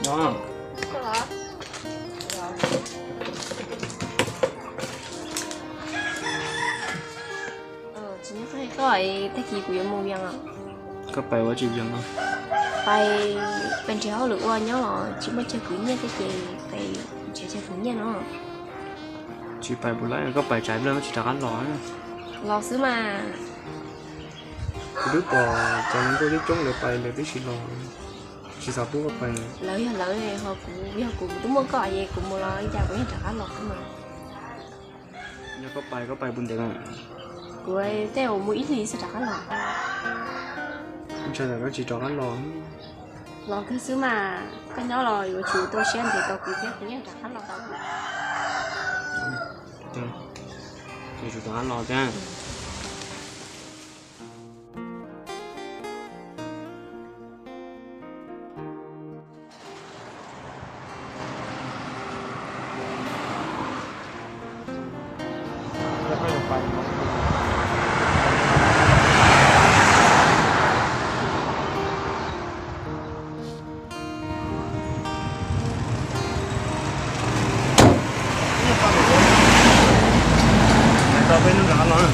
Đó. chính phải gọi thế gì của em mua à? Có bài quá chịu dân không? Bài bên chéo lựa qua nhớ là chỉ mới chơi quyển nha cái gì phải chơi quyển nha nó. Chỉ bài bù lại có bài trái lên chỉ đã ăn lói. Lò xứ mà. Cái đứa bò chẳng có đứa trống được bài được đứa chỉ lò. Chỉ sao cũng có bài. Lỡ này họ cũng đúng không có gì cũng mua lo ra cũng trả lọt mà. Nhớ có bài buồn đẹp không? Rồi theo mua ít thì sẽ trả lọt. Không chơi là nó chỉ trả ăn lò. Lọt cái xứ mà cái nó rồi của chủ tôi xem thì tôi cũng biết cũng trả lọt đâu. Thì chủ trả ăn lò nha. Tao bên nó rồi.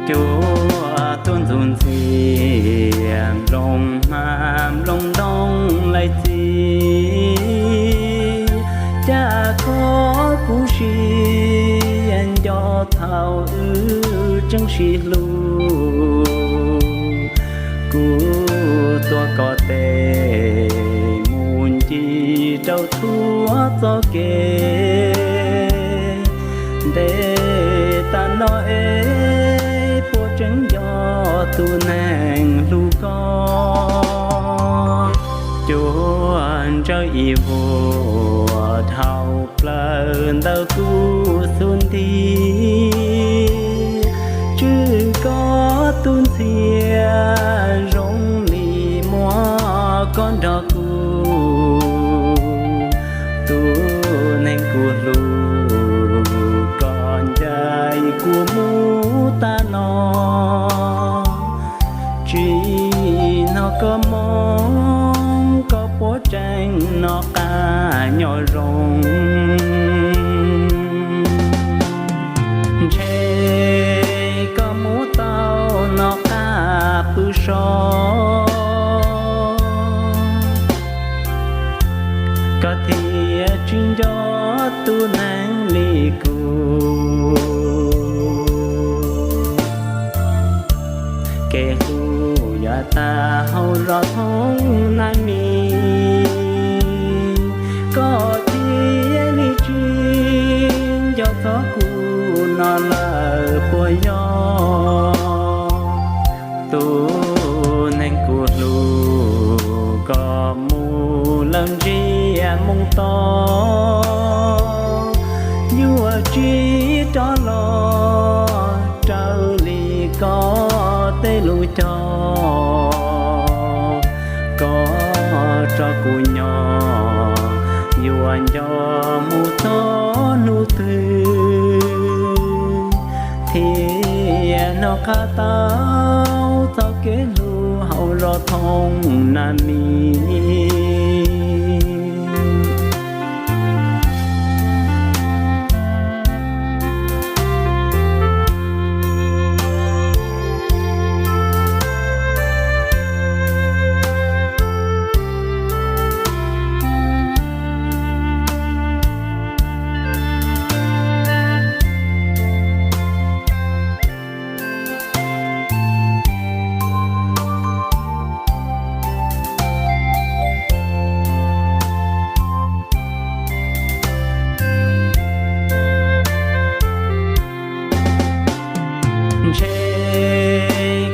Chúa tuôn dùn xiêm lòng hàm lòng đông lại chi cha có cú xiên cho thảo ư chẳng xì lu cú tua có tề muôn chi trâu thua cho kê để ta nói tu nàng lu con chúa cho y vô thao lần đầu tu xuân thi chứ có tuôn xìa rong lì mua con đò cu tu nàng của lu con trai của mu ta nó nó có mong có bố tranh nó cả nhỏ rồng chê có mũ tao nó cả bự sò có thể chuyên gió tu nắng lì cù kẻ ta hầu rõ thông nan mi có thể đi chuyên cho gió cu nó là của gió tu nên của lu có mù lần chi mong to vua chi cho lo trao lì cho có cho cụ nhỏ yêu anh cho mu to nu tư thì nó khá tao tao kế lu hậu rõ thông nam mi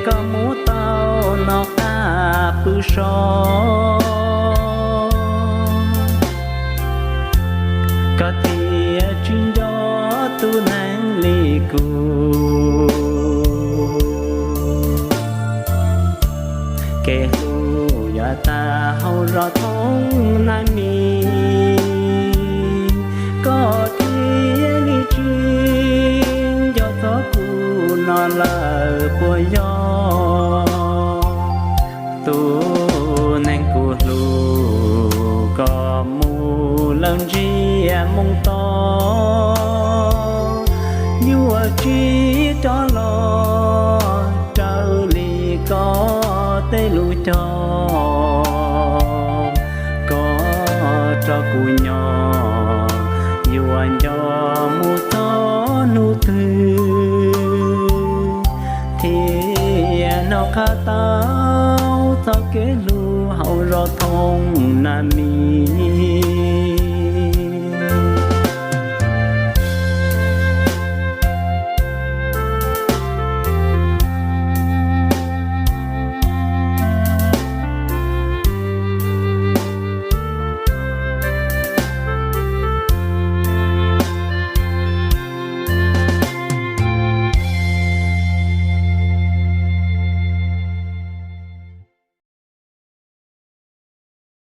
có mũ tao nó ca bự so có thì chuyên gió tu nắng lì cù kể hu ya ta hầu rõ thông nam mi có thì đi chuyên gió gió cù nó là của gió tu nên của lu có mù lần chi mong to như ở chi cho lo trở lì có tê lu cho có cho cụ nhỏ yêu anh cho mù to nu tư thì nó khá tao tao kế lu hậu rõ thông nam mi